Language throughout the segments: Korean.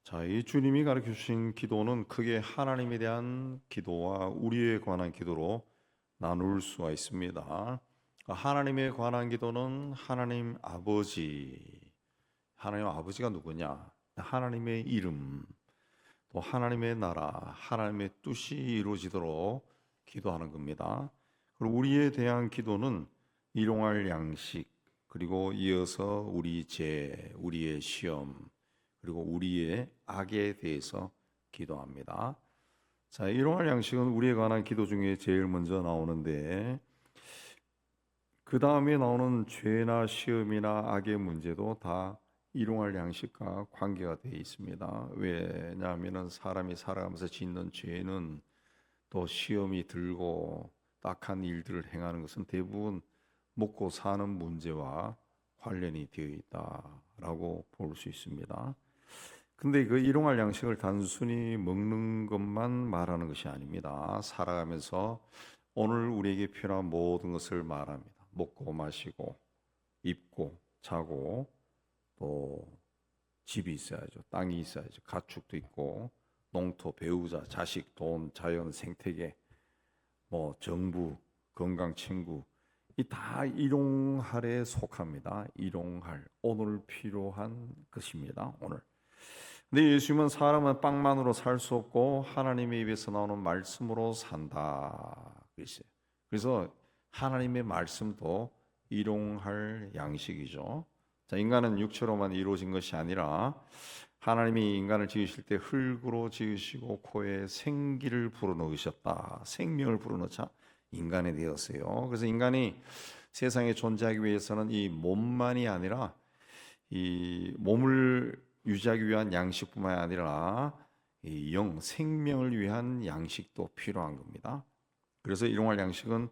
자, 이 주님이 가르쳐 주신 기도는 크게 하나님에 대한 기도와 우리에 관한 기도로 나눌 수가 있습니다. 하나님에 관한 기도는 하나님 아버지가 누구냐? 하나님의 이름, 또 하나님의 나라, 하나님의 뜻이 이루어지도록 기도하는 겁니다. 그리고 우리에 대한 기도는 일용할 양식, 그리고 이어서 우리 죄, 우리의 시험, 그리고 우리의 악에 대해서 기도합니다. 자, 일용할 양식은 우리에 관한 기도 중에 제일 먼저 나오는데, 그 다음에 나오는 죄나 시험이나 악의 문제도 다 일용할 양식과 관계가 되어 있습니다. 왜냐하면 사람이 살아가면서 짓는 죄는, 또 시험이 들고 딱한 일들을 행하는 것은 대부분 먹고 사는 문제와 관련이 되어 있다라고 볼 수 있습니다. 근데 그 일용할 양식을 단순히 먹는 것만 말하는 것이 아닙니다. 살아가면서 오늘 우리에게 필요한 모든 것을 말합니다. 먹고 마시고 입고 자고, 또 집이 있어야죠. 땅이 있어야죠. 가축도 있고, 농토, 배우자, 자식, 돈, 자연, 생태계, 정부, 건강, 친구, 이 다 일용할에 속합니다. 일용할, 오늘 필요한 것입니다. 오늘. 근데 예수님은 사람은 빵만으로 살 수 없고 하나님의 입에서 나오는 말씀으로 산다 그랬어요. 그래서 하나님의 말씀도 일용할 양식이죠. 자, 인간은 육체로만 이루어진 것이 아니라 하나님이 인간을 지으실 때 흙으로 지으시고 코에 생기를 불어넣으셨다. 생명을 불어넣자 인간이 되었어요. 그래서 인간이 세상에 존재하기 위해서는 이 몸만이 아니라 이 몸을 유지하기 위한 양식뿐만 아니라 이 생명을 위한 양식도 필요한 겁니다. 그래서 일용할 양식은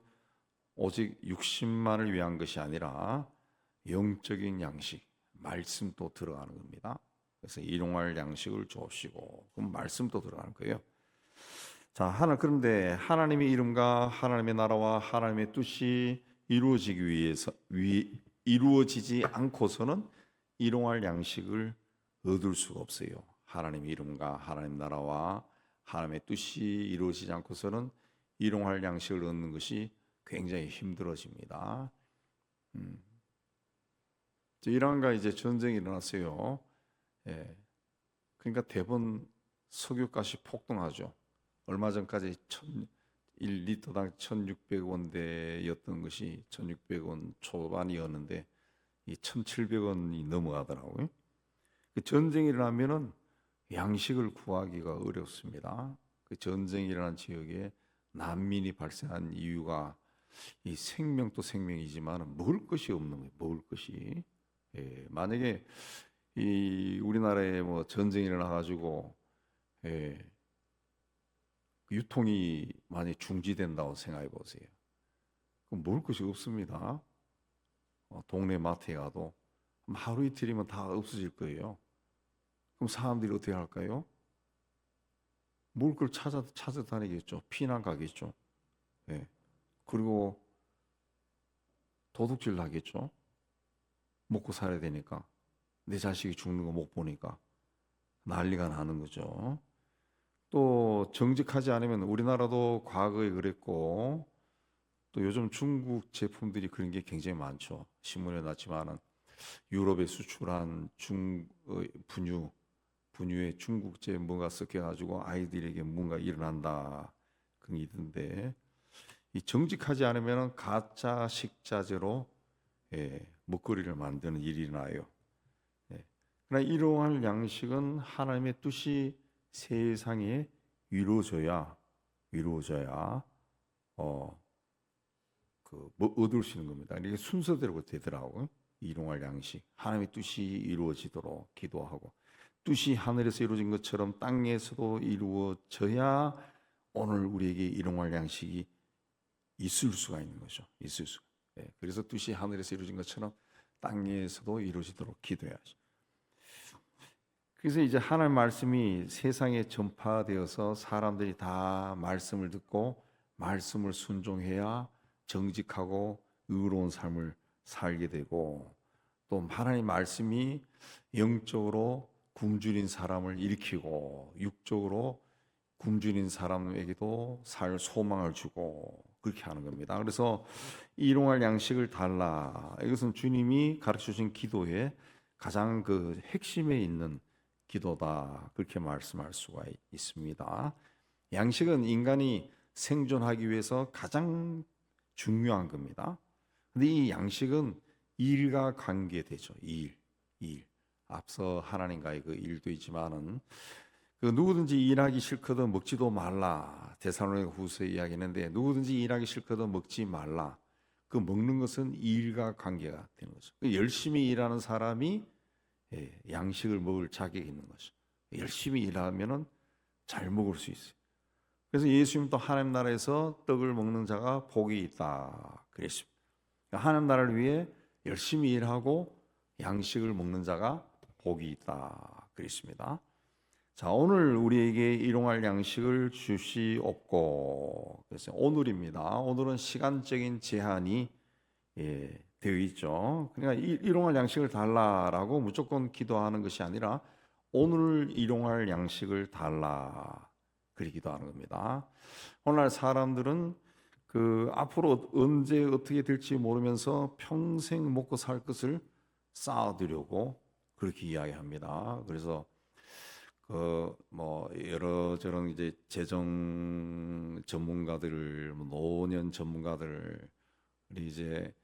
오직 육신만을 위한 것이 아니라 영적인 양식, 말씀도 들어가는 겁니다. 그래서 일용할 양식을 주시고, 그럼 말씀도 들어가는 거예요. 자, 그런데 하나님의 이름과 하나님의 나라와 하나님의 뜻이 이루어지지 않고서는 일용할 양식을 얻을 수가 없어요. 하나님의 이름과 하나님 나라와 하나님의 뜻이 이루어지지 않고서는 일용할 양식을 얻는 것이 굉장히 힘들어집니다. 이란과 이제 전쟁이 일어났어요. 예. 그러니까 대부분 석유값이 폭등하죠. 얼마 전까지 1리터당 1,600원대였던 것이 1,600원 초반이었는데 이 1,700원이 넘어가더라고요. 그 전쟁이 일어나면은 양식을 구하기가 어렵습니다. 그 전쟁이 일어난 지역에 난민이 발생한 이유가 이 생명도 생명이지만 먹을 것이 없는 거예요. 먹을 것이. 예, 만약에 이 우리나라에 전쟁이 일어나 가지고 유통이 많이 중지된다고 생각해 보세요. 그럼 먹을 것이 없습니다. 동네 마트에 가도 하루 이틀이면 다 없어질 거예요. 그럼 사람들이 어떻게 할까요? 먹을 걸 찾아 다니겠죠. 피난 가겠죠. 예. 그리고 도둑질 하겠죠. 먹고 살아야 되니까. 내 자식이 죽는 거 못 보니까 난리가 나는 거죠. 또 정직하지 않으면, 우리나라도 과거에 그랬고 또 요즘 중국 제품들이 그런 게 굉장히 많죠. 신문에 났지만은 유럽에 수출한 분유에 중국제 뭐가 섞여가지고 아이들에게 뭔가 일어난다 그런 게 있던데, 이 정직하지 않으면 가짜 식자재로 먹거리를 만드는 일이 일어나요. 그러나 이러한 양식은 하나님의 뜻이 세상에 이루어져야 얻을 수 있는 겁니다. 이게 순서대로 되더라고요. 일용할 양식, 하나님의 뜻이 이루어지도록 기도하고, 뜻이 하늘에서 이루어진 것처럼 땅에서도 이루어져야 오늘 우리에게 일용할 양식이 있을 수가 있는 거죠. 그래서 뜻이 하늘에서 이루어진 것처럼 땅에서도 이루어지도록 기도해야죠. 그래서 이제 하나님 말씀이 세상에 전파되어서 사람들이 다 말씀을 듣고 말씀을 순종해야 정직하고 의로운 삶을 살게 되고, 또 하나님 말씀이 영적으로 굶주린 사람을 일으키고 육적으로 굶주린 사람에게도 살 소망을 주고 그렇게 하는 겁니다. 그래서 일용할 양식을 달라. 이것은 주님이 가르쳐 주신 기도의 가장 그 핵심에 있는 기도다. 그렇게 말씀할 수가 있습니다. 양식은 인간이 생존하기 위해서 가장 중요한 겁니다. 근데 이 양식은 일과 관계되죠. 일. 앞서 하나님과의 그 일도 있지만은 그 누구든지 일하기 싫거든 먹지도 말라. 데살로니가 후서에 이야기했는데 누구든지 일하기 싫거든 먹지 말라. 그 먹는 것은 일과 관계가 되는 거죠. 열심히 일하는 사람이 양식을 먹을 자격이 있는 거죠. 열심히 일하면은 잘 먹을 수 있어요. 그래서 예수님도 하나님 나라에서 떡을 먹는 자가 복이 있다 그랬습니다. 하나님 나라를 위해 열심히 일하고 양식을 먹는 자가 복이 있다 그랬습니다. 자, 오늘 우리에게 일용할 양식을 주시옵고. 그래서 오늘입니다. 오늘은 시간적인 제한이 되어 있죠. 그러니까 일용할 양식을 달라라고 무조건 기도하는 것이 아니라 오늘 일용할 양식을 달라 그렇게 기도하는 겁니다. 오늘날 사람들은 그 앞으로 언제 어떻게 될지 모르면서 평생 먹고 살 것을 쌓아두려고 그렇게 이야기합니다. 그래서 그 뭐 여러저런 이제 재정 전문가들, 노년 전문가들이 이제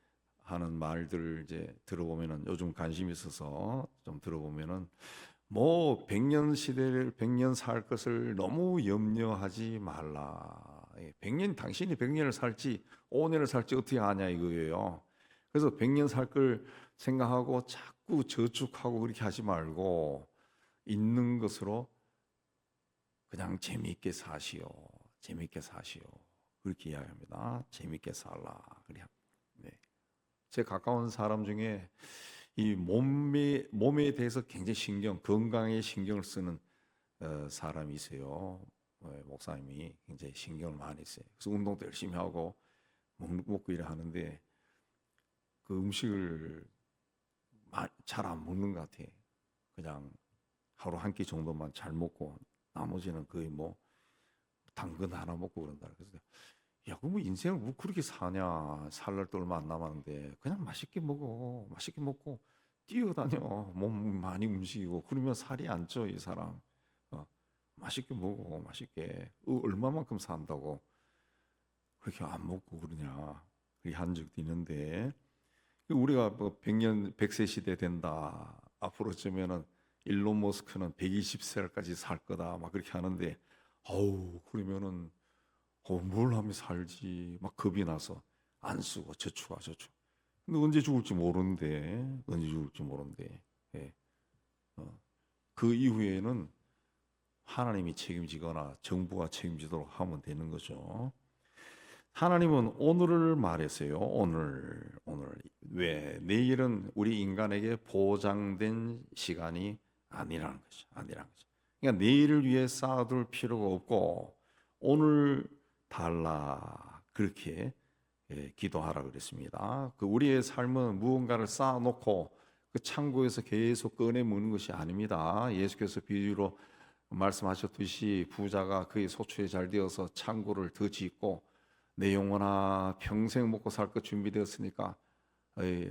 하는 말들을 이제 들어보면은 요즘 관심 있어서 좀 들어보면은 뭐 100년 시대를 100년 살 것을 너무 염려하지 말라. 100년 당신이 100년을 살지 5년을 살지 어떻게 아냐 이거예요. 그래서 100년 살 걸 생각하고 자꾸 저축하고 그렇게 하지 말고 있는 것으로 그냥 재미있게 사시오. 재미있게 사시오. 그렇게 이야기합니다. 재미있게 살라. 그래. 네. 제 가까운 사람 중에 이 몸에 대해서 굉장히 건강에 신경을 쓰는 사람이 있어요. 목사님이 굉장히 신경을 많이 써요. 그래서 운동도 열심히 하고 먹고 일을 하는데 그 음식을 잘 안 먹는 것 같아. 그냥 하루 한 끼 정도만 잘 먹고 나머지는 거의 뭐 당근 하나 먹고 그런다. 그래서 야, 그럼 뭐 인생을 뭐 그렇게 사냐? 살 날도 얼마 안 남았는데 그냥 맛있게 먹어. 맛있게 먹고 뛰어다녀. 몸 많이 움직이고 그러면 살이 안 쪄, 이 사람. 맛있게 먹어. 맛있게. 얼마만큼 산다고 그렇게 안 먹고 그러냐? 그렇게 한 적도 있는데 우리가 뭐 100년 100세 시대 된다. 앞으로 쯤에는 일론 머스크는 120세까지 살 거다. 막 그렇게 하는데 어우, 그러면은 뭘 하면 살지 막 겁이 나서 안 쓰고 저축. 근데 언제 죽을지 모르는데 예. 그 이후에는 하나님이 책임지거나 정부가 책임지도록 하면 되는 거죠. 하나님은 오늘을 말했어요. 오늘 왜 내일은 우리 인간에게 보장된 시간이 아니라는 거죠. 그러니까 내일을 위해 쌓아둘 필요가 없고 오늘 달라 그렇게 기도하라 그랬습니다. 그 우리의 삶은 무언가를 쌓아놓고 그 창고에서 계속 꺼내 먹는 것이 아닙니다. 예수께서 비유로 말씀하셨듯이 부자가 그의 소출이 잘 되어서 창고를 더 짓고 내 영혼아 평생 먹고 살 것 준비되었으니까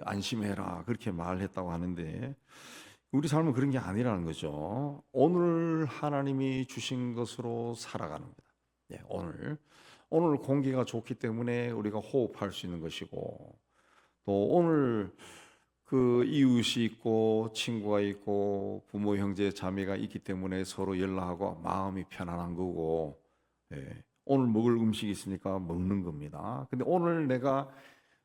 안심해라 그렇게 말했다고 하는데 우리 삶은 그런 게 아니라는 거죠. 오늘 하나님이 주신 것으로 살아가는 겁니다. 네, 오늘 공기가 좋기 때문에 우리가 호흡할 수 있는 것이고 또 오늘 그 이웃이 있고 친구가 있고 부모 형제 자매가 있기 때문에 서로 연락하고 마음이 편안한 거고 오늘 먹을 음식이 있으니까 먹는 겁니다. 근데 오늘 내가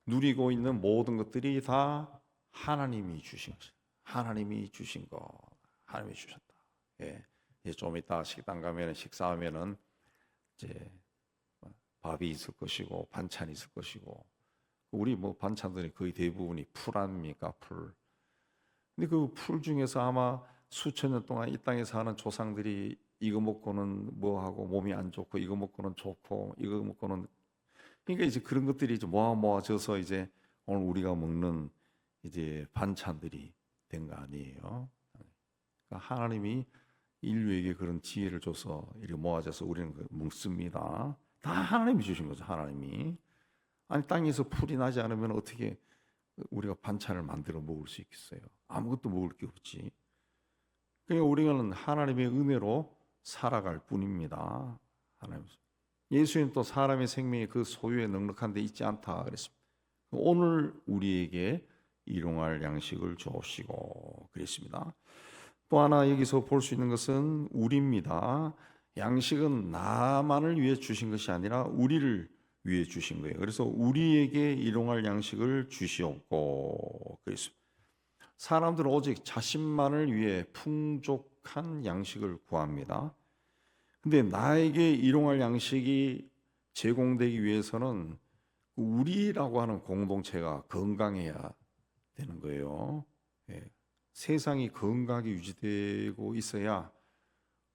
누리고 있는 모든 것들이 다 하나님이 주신 것이에요. 하나님이 주신 거, 하나님이 주셨다. 이제 좀 이따 식당 가면 식사하면은 이제 밥이 있을 것이고 반찬이 있을 것이고 우리 뭐 반찬들이 거의 대부분이 풀 아닙니까? 풀. 근데 그 풀 중에서 아마 수천 년 동안 이 땅에 사는 조상들이 이거 먹고는 뭐 하고 몸이 안 좋고 이거 먹고는 좋고 이거 먹고는 그러니까 이제 그런 것들이 이제 모아져서 이제 오늘 우리가 먹는 이제 반찬들이 된 거 아니에요. 그러니까 하나님이 인류에게 그런 지혜를 줘서 이렇게 모아져서 우리는 먹습니다. 다 하나님이 주신 거죠. 하나님이. 아니 땅에서 풀이 나지 않으면 어떻게 우리가 반찬을 만들어 먹을 수 있겠어요? 아무것도 먹을 게 없지. 그러니까 우리는 하나님의 은혜로 살아갈 뿐입니다. 하나님. 예수님 또 사람의 생명이 그 소유에 넉넉한 데 있지 않다 그랬습니다. 오늘 우리에게 일용할 양식을 주시고 그랬습니다. 또 하나 여기서 볼 수 있는 것은 우리입니다. 양식은 나만을 위해 주신 것이 아니라 우리를 위해 주신 거예요. 그래서 우리에게 일용할 양식을 주시옵고 그랬습니다. 사람들은 오직 자신만을 위해 풍족한 양식을 구합니다. 근데 나에게 일용할 양식이 제공되기 위해서는 우리라고 하는 공동체가 건강해야 되는 거예요. 예. 세상이 건강하게 유지되고 있어야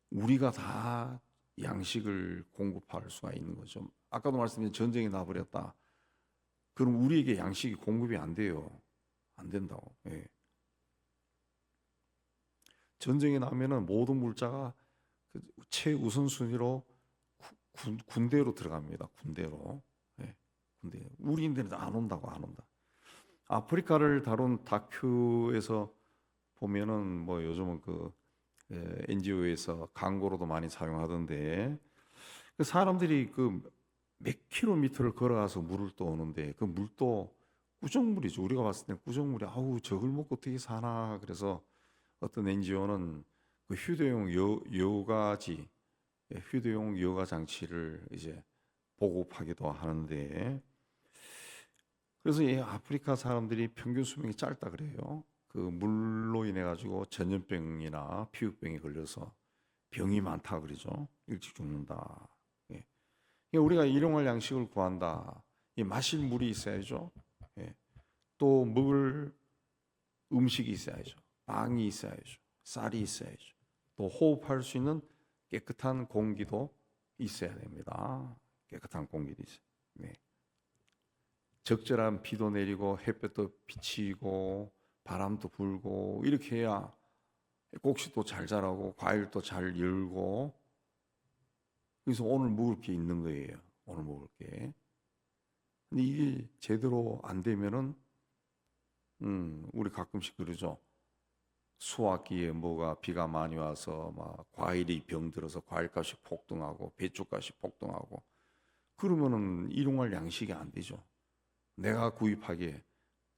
우리가 다 양식을 공급할 수가 있는 거죠. 아까도 말씀드린 전쟁이 나버렸다. 그럼 우리에게 양식이 공급이 안 돼요. 안 된다고. 예. 전쟁이 나면은 모든 물자가 최우선순위로 군대로 들어갑니다. 군대로. 예. 군대. 우리인들은 안 온다고 안 온다. 아프리카를 다룬 다큐에서 보면은 뭐 요즘은 그 NGO에서 광고로도 많이 사용하던데 그 사람들이 그 몇 킬로미터를 걸어가서 물을 떠오는데 그 물도 꾸정물이죠. 우리가 봤을 때 꾸정물이 아우 저걸 먹고 어떻게 사나. 그래서 어떤 NGO는 그 휴대용 여가지, 휴대용 여가 장치를 이제 보급하기도 하는데 그래서 이 아프리카 사람들이 평균 수명이 짧다 그래요. 그 물로 인해 가지고 전염병이나 피부병이 걸려서 병이 많다 그러죠. 일찍 죽는다. 예. 그러니까 우리가 일용할 양식을 구한다. 이 마실 물이 있어야죠. 예. 또 먹을 음식이 있어야죠. 빵이 있어야죠. 쌀이 있어야죠. 또 호흡할 수 있는 깨끗한 공기도 있어야 됩니다. 깨끗한 공기도 있어요. 네. 적절한 비도 내리고 햇볕도 비치고 바람도 불고 이렇게 해야 곡식도 잘 자라고 과일도 잘 열고 그래서 오늘 먹을 게 있는 거예요. 오늘 먹을 게. 근데 이게 제대로 안 되면은 우리 가끔씩 그러죠. 수확기에 뭐가 비가 많이 와서 막 과일이 병들어서 과일값이 폭등하고 배추값이 폭등하고 그러면은 일용할 양식이 안 되죠. 내가 구입하기에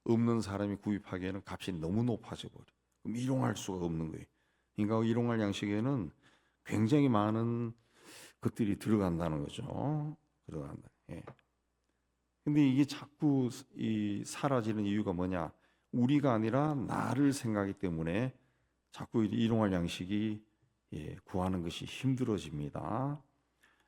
없는 사람이 구입하기에는 값이 너무 높아져 버려. 그럼 일용할 수가 없는 거예요. 그러니까 일용할 양식에는 굉장히 많은 것들이 들어간다는 거죠. 들어간다. 예. 근데 이게 자꾸 사라지는 이유가 뭐냐? 우리가 아니라 나를 생각하기 때문에 자꾸 일용할 양식이 구하는 것이 힘들어집니다.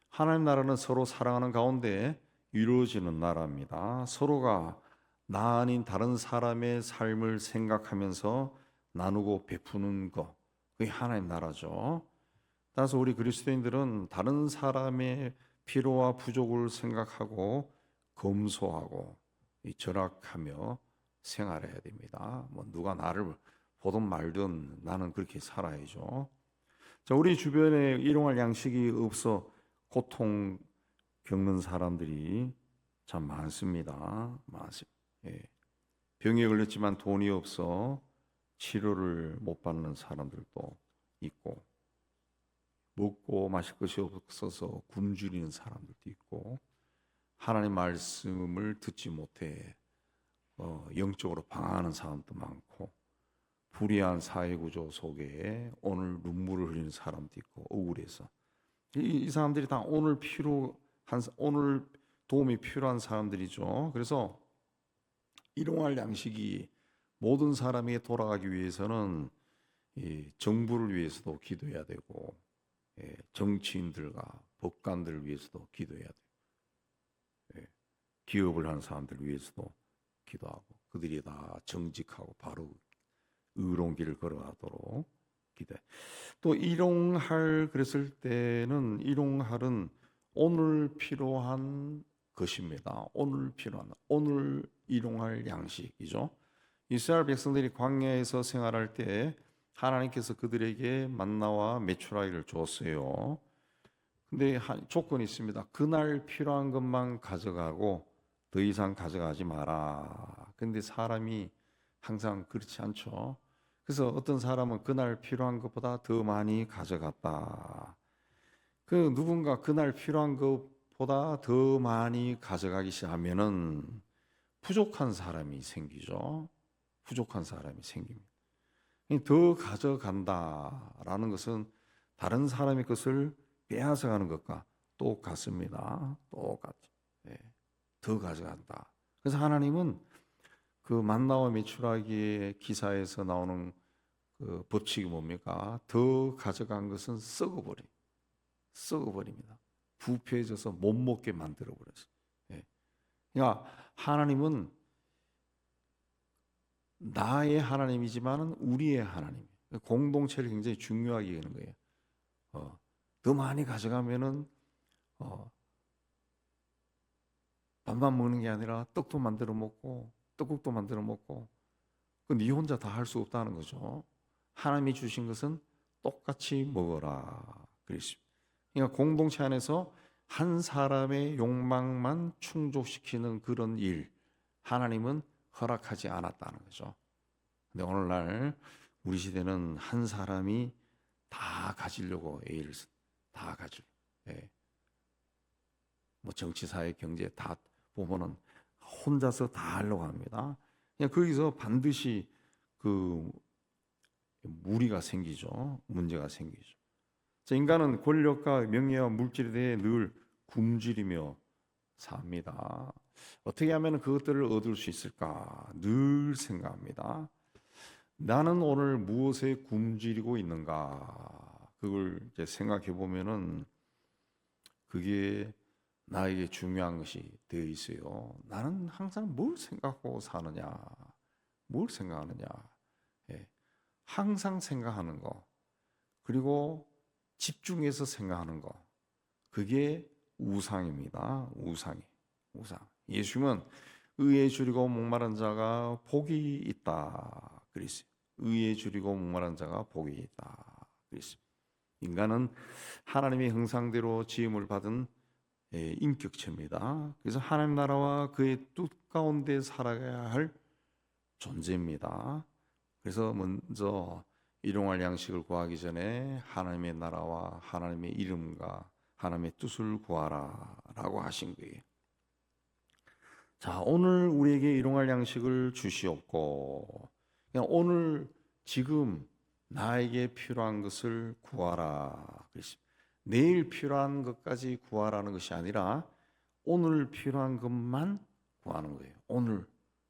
하나님 나라는 서로 사랑하는 가운데 이루어지는 나라입니다. 서로가 나 아닌 다른 사람의 삶을 생각하면서 나누고 베푸는 것, 그게 하나님 나라죠. 따라서 우리 그리스도인들은 다른 사람의 필요와 부족을 생각하고 검소하고 절약하며 생활해야 됩니다. 뭐 누가 나를 보든 말든 나는 그렇게 살아야죠. 자, 우리 주변에 일용할 양식이 없어 고통 겪는 사람들이 참 많습니다. 예. 병에 걸렸지만 돈이 없어 치료를 못 받는 사람들도 있고 먹고 마실 것이 없어서 굶주리는 사람들도 있고 하나님 말씀을 듣지 못해 영적으로 방황하는 사람도 많고 불의한 사회구조 속에 오늘 눈물을 흘리는 사람도 있고 억울해서 이 사람들이 다 오늘 도움이 필요한 사람들이죠. 그래서 일용할 양식이 모든 사람에게 돌아가기 위해서는 정부를 위해서도 기도해야 되고 정치인들과 법관들을 위해서도 기도해야 돼요. 기업을 하는 사람들을 위해서도 기도하고 그들이 다 정직하고 바로 의로운 길을 걸어가도록 기도해. 또 일용할 그랬을 때는 일용할은 오늘 필요한 것입니다. 오늘 일용할 양식이죠. 이스라엘 백성들이 광야에서 생활할 때 하나님께서 그들에게 만나와 메추라기를 주었어요. 근데 조건이 있습니다. 그날 필요한 것만 가져가고 더 이상 가져가지 마라. 근데 사람이 항상 그렇지 않죠. 그래서 어떤 사람은 그날 필요한 것보다 더 많이 가져갔다. 그 누군가 그날 필요한 것보다 더 많이 가져가기 시작하면은 부족한 사람이 생기죠. 부족한 사람이 생깁니다. 더 가져간다라는 것은 다른 사람의 것을 빼앗아가는 것과 똑같습니다. 똑같죠. 예, 더 가져간다. 그래서 하나님은 그 만나와 메추라기의 기사에서 나오는 그 법칙이 뭡니까? 더 가져간 것은 썩어버립니다. 부패해져서 못 먹게 만들어 버렸어요. 예. 그러니까 하나님은 나의 하나님이지만은 우리의 하나님. 공동체를 굉장히 중요하게 여기는 거예요. 더 많이 가져가면은 밥만 먹는 게 아니라 떡도 만들어 먹고 떡국도 만들어 먹고 그 네 혼자 다 할 수 없다는 거죠. 하나님이 주신 것은 똑같이 먹어라 그랬습니다. 그러니까 공동체 안에서 한 사람의 욕망만 충족시키는 그런 일 하나님은 허락하지 않았다는 거죠. 근데 오늘날 우리 시대는 한 사람이 다 가지려고 애를 다 가지고, 예. 뭐 정치, 사회, 경제 다 보면은 혼자서 다 하려고 합니다. 그냥 거기서 반드시 그 무리가 생기죠. 문제가 생기죠. 인간은 권력과 명예와 물질에 대해 늘 굶주리며 삽니다. 어떻게 하면 그것들을 얻을 수 있을까 늘 생각합니다. 나는 오늘 무엇에 굶주리고 있는가 그걸 이제 생각해 보면은 그게 나에게 중요한 것이 되어 있어요. 나는 항상 뭘 생각하고 사느냐, 뭘 생각하느냐, 예. 항상 생각하는 거, 그리고 집중해서 생각하는 거, 그게 우상입니다. 우상. 예수님은 의에 줄이고 목마른 자가 복이 있다 그랬어요. 의에 줄이고 목마른 자가 복이 있다 그랬어요. 인간은 하나님의 형상대로 지음을 받은 인격체입니다. 그래서 하나님 나라와 그의 뜻 가운데 살아가야 할 존재입니다. 그래서 먼저 일용할 양식을 구하기 전에 하나님의 나라와 하나님의 이름과 하나님의 뜻을 구하라라고 하신 거예요. 자, 오늘 우리에게 일용할 양식을 주시옵고, 그냥 오늘 지금 나에게 필요한 것을 구하라 그랬습니다. 내일 필요한 것까지 구하라는 것이 아니라 오늘 필요한 것만 구하는 거예요. 오늘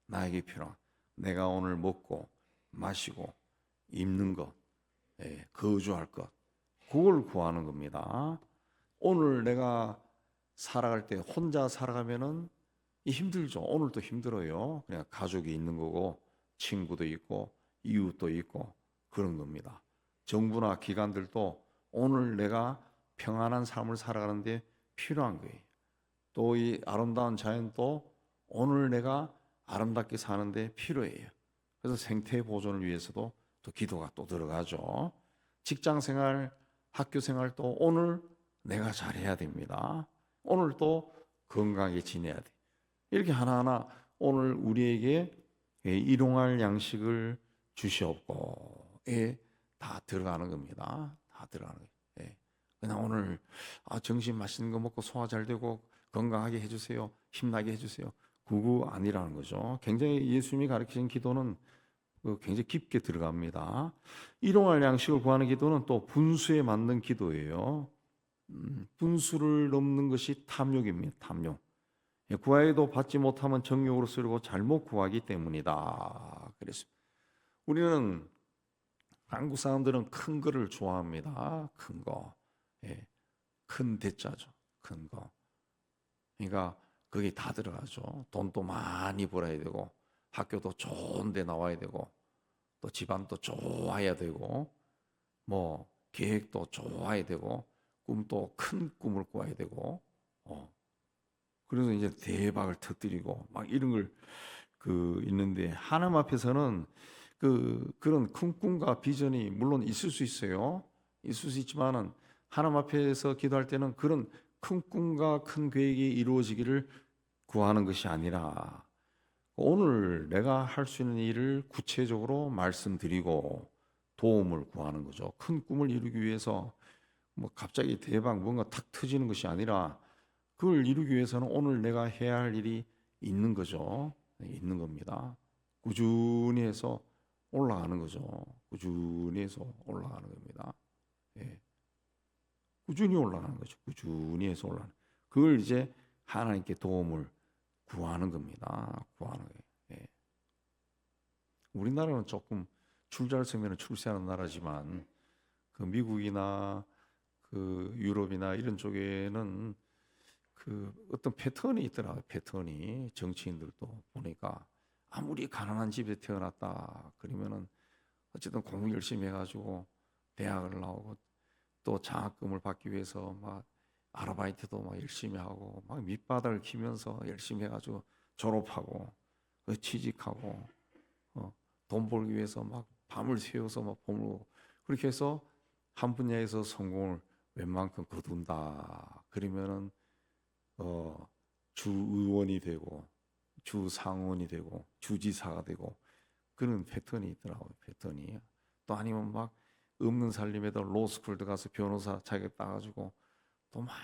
나에게 필요한, 내가 오늘 먹고 마시고 입는 것, 거주할 것, 그걸 구하는 겁니다. 오늘 내가 살아갈 때 혼자 살아가면은 힘들죠. 오늘도 힘들어요. 그냥 가족이 있는 거고 친구도 있고 이웃도 있고 그런 겁니다. 정부나 기관들도 오늘 내가 평안한 삶을 살아가는데 필요한 거예요. 또 이 아름다운 자연도 오늘 내가 아름답게 사는데 필요해요. 그래서 생태 보존을 위해서도 또 기도가 또 들어가죠. 직장 생활, 학교 생활도 오늘 내가 잘해야 됩니다. 오늘 또 건강하게 지내야 돼. 이렇게 하나하나 오늘 우리에게 일용할 양식을 주시옵고에 다 들어가는 겁니다. 다 들어가는 거예요. 그냥 오늘 점심 맛있는 거 먹고 소화 잘 되고 건강하게 해주세요. 힘나게 해주세요. 그거 아니라는 거죠. 굉장히 예수님이 가르치신 기도는 굉장히 깊게 들어갑니다. 일용할 양식을 구하는 기도는 또 분수에 맞는 기도예요. 분수를 넘는 것이 탐욕입니다. 탐욕. 구하여도 받지 못하면 정욕으로 쓰려고 잘못 구하기 때문이다. 그래서 우리는 한국 사람들은 큰 거를 좋아합니다. 큰 거, 큰 대자죠. 큰 거. 그러니까 그게 다 들어가죠. 돈도 많이 벌어야 되고, 학교도 좋은 데 나와야 되고, 또 집안도 좋아야 되고, 뭐 계획도 좋아야 되고, 꿈도 큰 꿈을 꿔야 되고, 그래서 이제 대박을 터뜨리고 막 이런 걸 있는데 하나님 앞에서는 그런 큰 꿈과 비전이 물론 있을 수 있어요. 있을 수 있지만은 하나님 앞에서 기도할 때는 그런 큰 꿈과 큰 계획이 이루어지기를 구하는 것이 아니라 오늘 내가 할 수 있는 일을 구체적으로 말씀드리고 도움을 구하는 거죠. 큰 꿈을 이루기 위해서 뭐 갑자기 대박 뭔가 탁 터지는 것이 아니라 그걸 이루기 위해서는 오늘 내가 해야 할 일이 있는 거죠. 있는 겁니다. 꾸준히 해서 올라가는 거죠. 꾸준히 해서 올라가는 겁니다. 예. 꾸준히 올라가는 거죠. 꾸준히 해서 올라가는. 그걸 이제 하나님께 도움을 구하는 겁니다. 구하는 거예요. 예. 우리나라는 조금 출잘 서면 출세하는 나라지만 그 미국이나 그 유럽이나 이런 쪽에는 그 어떤 패턴이 있더라고요. 패턴이 정치인들도 보니까 아무리 가난한 집에 태어났다 그러면은 어쨌든 공부 열심히 해가지고 대학을 나오고 또 장학금을 받기 위해서 막 아르바이트도 막 열심히 하고 막 밑바닥을 키면서 열심히 해가지고 졸업하고 취직하고 돈 벌기 위해서 막 밤을 새워서 막 보물고 그렇게 해서 한 분야에서 성공을 웬만큼 거둔다. 그러면은 주의원이 되고 주상원이 되고 주지사가 되고 그런 패턴이 있더라고요. 패턴이. 또 아니면 막 없는 살림에도 로스쿨 들어가서 변호사 자격 따가지고 또 막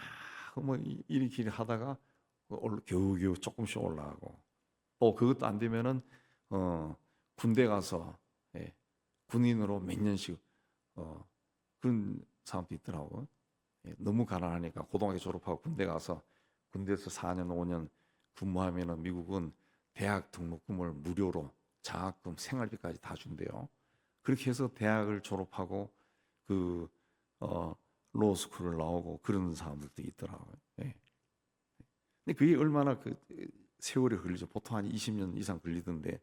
뭐 이리끼리 하다가 겨우겨우 조금씩 올라가고 또 그것도 안 되면은 군대 가서 예, 군인으로 몇 년씩 그런 사람도 있더라고요. 예, 너무 가난하니까 고등학교 졸업하고 군대 가서 군대에서 4년 5년 근무하면은 미국은 대학 등록금을 무료로 장학금 생활비까지 다 준대요. 그렇게 해서 대학을 졸업하고 그 로스쿨을 나오고 그런 사람들도 있더라고요. 예. 근데 그게 얼마나 그 세월이 걸리죠. 보통 한 20년 이상 걸리던데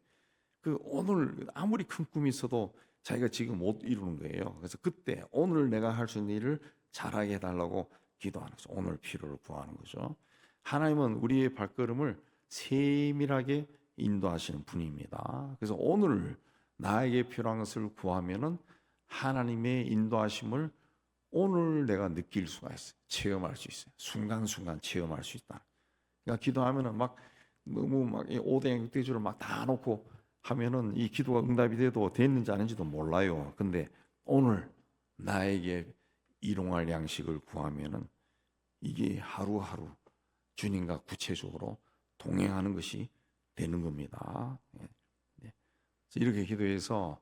그 오늘 아무리 큰 꿈이 있어도 자기가 지금 못 이루는 거예요. 그래서 그때 오늘 내가 할 수 있는 일을 잘하게 해달라고 기도하는 거죠. 오늘 필요를 구하는 거죠. 하나님은 우리의 발걸음을 세밀하게 인도하시는 분입니다. 그래서 오늘 나에게 필요한 것을 구하면은 하나님의 인도하심을 오늘 내가 느낄 수가 있어요. 체험할 수 있어요. 순간순간 체험할 수 있다. 그러니까 기도하면은 막 너무 막 오뎅 육대주를 막 다 놓고 하면은 이 기도가 응답이 돼도 됐는지 아닌지도 몰라요. 근데 오늘 나에게 일용할 양식을 구하면은 이게 하루하루 주님과 구체적으로 동행하는 것이 되는 겁니다. 예. 예. 이렇게 기도해서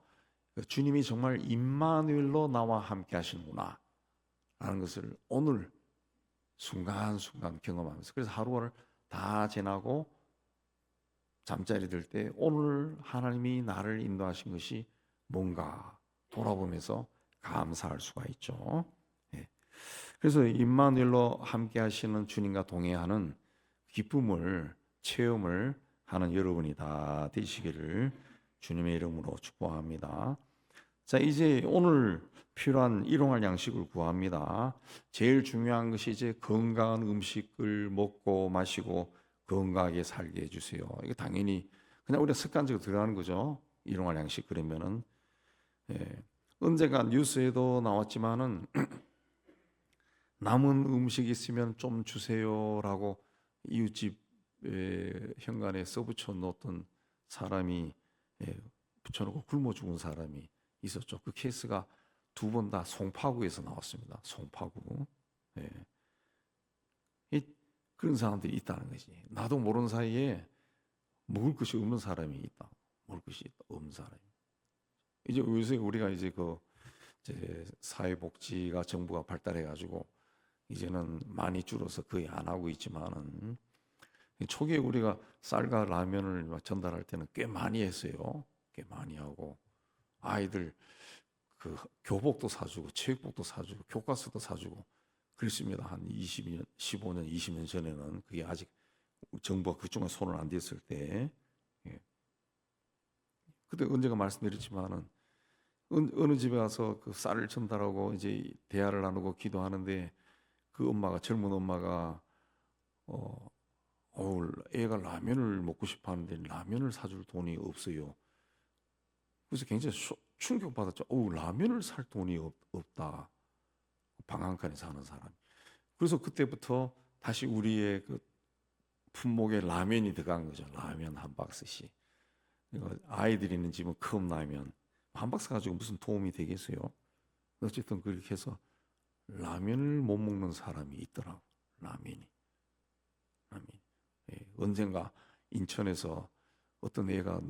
주님이 정말 임마누엘로 나와 함께 하시는구나 라는 것을 오늘 순간순간 경험하면서 그래서 하루를 다 지나고 잠자리 들 때 오늘 하나님이 나를 인도하신 것이 뭔가 돌아보면서 감사할 수가 있죠. 예. 그래서 임마누엘로 함께 하시는 주님과 동행하는 기쁨을 체험을 하는 여러분이 다 되시기를 주님의 이름으로 축복합니다. 자, 이제 오늘 필요한 일용할 양식을 구합니다. 제일 중요한 것이 이제 건강한 음식을 먹고 마시고 건강하게 살게 해주세요. 이게 당연히 그냥 우리가 습관적으로 들어가는 거죠. 일용할 양식 그러면은 예. 언젠가 뉴스에도 나왔지만은 남은 음식 있으면 좀 주세요라고 이웃집 현관에 써붙여 놓던 사람이 붙여놓고 굶어 죽은 사람이 있었죠. 그 케이스가 두 번 다 송파구에서 나왔습니다. 송파구. 예. 그런 사람들이 있다는 거지. 나도 모르는 사이에 먹을 것이 없는 사람이 있다. 먹을 것이 있다. 없는 사람이. 이제 요새 우리가 이제 이제 사회복지가 정부가 발달해가지고 이제는 많이 줄어서 거의 안 하고 있지만은 초기에 우리가 쌀과 라면을 전달할 때는 꽤 많이 했어요. 꽤 많이 하고 아이들 그 교복도 사주고 체육복도 사주고 교과서도 사주고 그랬습니다. 한 20년, 15년, 20년 전에는 그게 아직 정부가 그쪽에 손을 안 댔을 때 예. 그때 언제가 말씀드렸지만은 어느 집에 가서 그 쌀을 전달하고 이제 대화를 나누고 기도하는데 그 엄마가 젊은 엄마가 애가 라면을 먹고 싶어 하는데 라면을 사줄 돈이 없어요. 그래서 굉장히 충격받았죠. 라면을 살 돈이 없다. 방 한 칸에 사는 사람. 그래서 그때부터 다시 우리의 그 품목에 라면이 들어간 거죠. 라면 한 박스씩. 이거 아이들이 있는 집은 컵라면 한 박스 가지고 무슨 도움이 되겠어요? 어쨌든 그렇게 해서 라면을 못 먹는 사람이 있더라고. 라면이. 예, 언젠가 인천에서 어떤 애가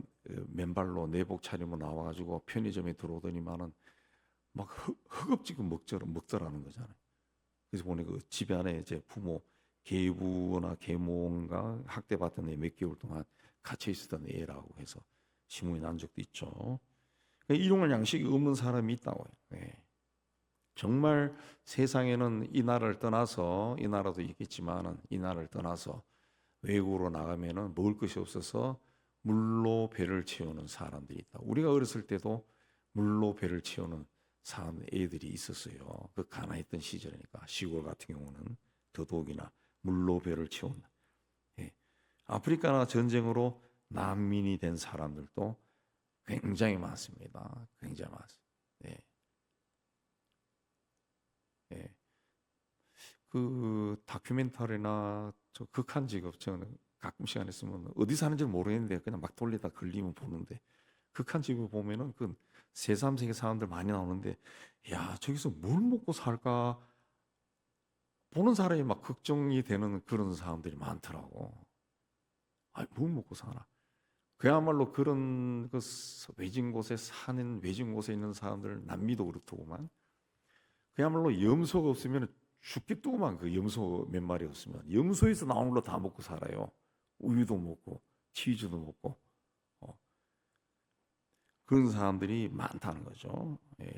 맨발로 내복 차림으로 나와가지고 편의점에 들어오더니만은 막 허겁지겁 먹더라는 거잖아요. 그래서 보니 그 집 안에 이제 부모 계부나 계모인가 학대받던 애 몇 개월 동안 갇혀 있었던 애라고 해서 신문이 난 적도 있죠. 그러니까 일용할 양식이 없는 사람이 있다고요. 네. 정말 세상에는 이 나라를 떠나서 이 나라도 있겠지만은 이 나라를 떠나서 외국으로 나가면은 먹을 것이 없어서 물로 배를 채우는 사람들이 있다. 우리가 어렸을 때도 물로 배를 채우는 사람 애들이 있었어요. 그 가난했던 시절이니까 시골 같은 경우는 더더욱이나 물로 배를 채운다. 예. 아프리카나 전쟁으로 난민이 된 사람들도 굉장히 많습니다. 굉장히 많습니다. 예. 예. 그 다큐멘터리나 저 극한 직업 저는 가끔 시간 있으면 어디 사는지 모르겠는데 그냥 막 돌리다 걸리면 보는데 극한 직업 보면은 그 새3세계 사람들 많이 나오는데 야 저기서 뭘 먹고 살까 보는 사람이 막 걱정이 되는 그런 사람들이 많더라고. 뭘 먹고 사나? 그야말로 그런 그 외진 곳에 사는 외진 곳에 있는 사람들 남미도 그렇더구만. 그야말로 염소가 없으면 죽겠더구만. 그 염소 몇 마리 없으면 염소에서 나오는 거 다 먹고 살아요. 우유도 먹고 치즈도 먹고 그런 사람들이 많다는 거죠. 예.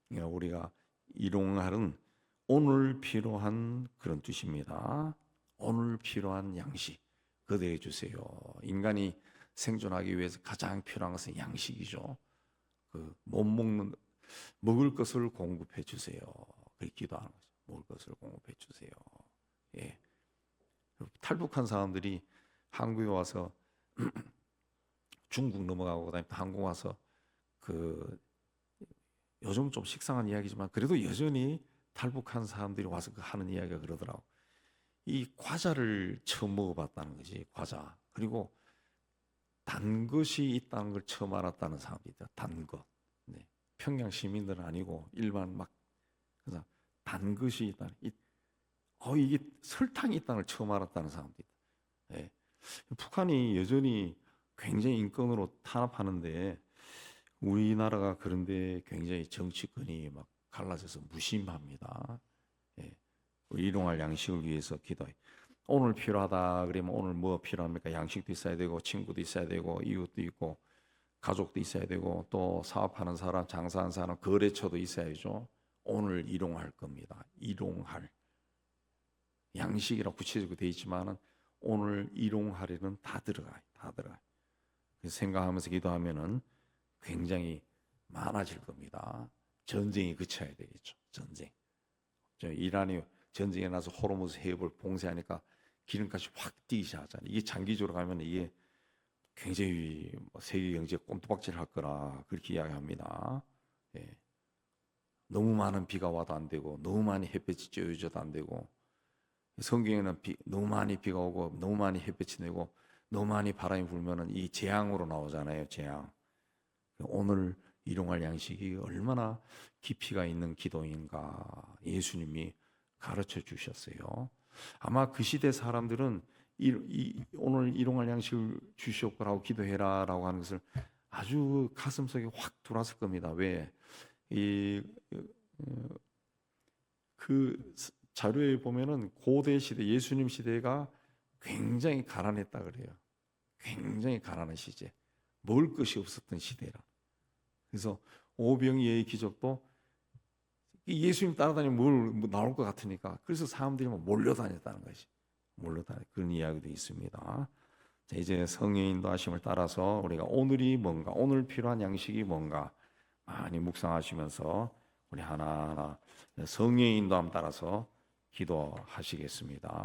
그러니까 우리가 일용할은 오늘 필요한 그런 뜻입니다. 오늘 필요한 양식 거대해 주세요. 인간이 생존하기 위해서 가장 필요한 것은 양식이죠. 그 못 먹는 먹을 것을 공급해 주세요. 그렇게 기도하는 거죠. 먹을 것을 공급해 주세요. 예. 탈북한 사람들이 한국에 와서 중국 넘어가고 그다음에 한국 와서 그 요즘 좀 식상한 이야기지만 그래도 여전히 탈북한 사람들이 와서 하는 이야기가 그러더라고. 이 과자를 처음 먹어봤다는 거지. 과자. 그리고 단 것이 있다는 걸 처음 알았다는 사람들이 있다. 단 것. 네. 평양 시민들은 아니고 일반 막 그래서 단 것이 있다. 이게 설탕이 있다는 걸 처음 알았다는 사람들이 있다. 네. 북한이 여전히 굉장히 인권으로 탄압하는데 우리나라가 그런데 굉장히 정치권이 막 갈라져서 무심합니다. 예. 일용할 양식을 위해서 기도해. 오늘 필요하다 그러면 오늘 뭐 필요합니까? 양식도 있어야 되고 친구도 있어야 되고 이웃도 있고 가족도 있어야 되고 또 사업하는 사람, 장사하는 사람, 거래처도 있어야죠. 오늘 일용할 겁니다. 일용할 양식이라고 구체적으로 되어 있지만은 오늘 일용할에는 다 들어가요. 다 들어가요. 그래서 생각하면서 기도하면은 굉장히 많아질 겁니다. 전쟁이 그쳐야 되겠죠. 전쟁. 저 이란이 전쟁에 나서 호르무즈 해협을 봉쇄하니까 기름값이 확 뛰기 시작하잖아요. 이게 장기적으로 가면 이게 굉장히 세계 경제에 꼼두박질 할 거라 그렇게 이야기합니다. 예. 너무 많은 비가 와도 안 되고 너무 많이 햇볕이 쬐어져도 안 되고 성경에는 너무 많이 비가 오고 너무 많이 햇볕이 내고 너무 많이 바람이 불면은 이 재앙으로 나오잖아요. 재앙. 오늘 일용할 양식이 얼마나 깊이가 있는 기도인가 예수님이 가르쳐 주셨어요. 아마 그 시대 사람들은 오늘 일용할 양식을 주시옵고라고 기도해라라고 하는 것을 아주 가슴속에 확 들어왔을 겁니다. 왜? 그 자료에 보면은 고대 시대 예수님 시대가 굉장히 가난했다 그래요. 굉장히 가난한 시제. 먹을 것이 없었던 시대라. 그래서 오병이의 기적도 예수님 따라다니면 뭐 나올 것 같으니까 그래서 사람들이 막 몰려다녔다는 것이 몰려다니 그런 이야기도 있습니다. 자, 이제 성령의 인도하심을 따라서 우리가 오늘이 뭔가 오늘 필요한 양식이 뭔가 많이 묵상하시면서 우리 하나하나 성령의 인도함 따라서 기도하시겠습니다.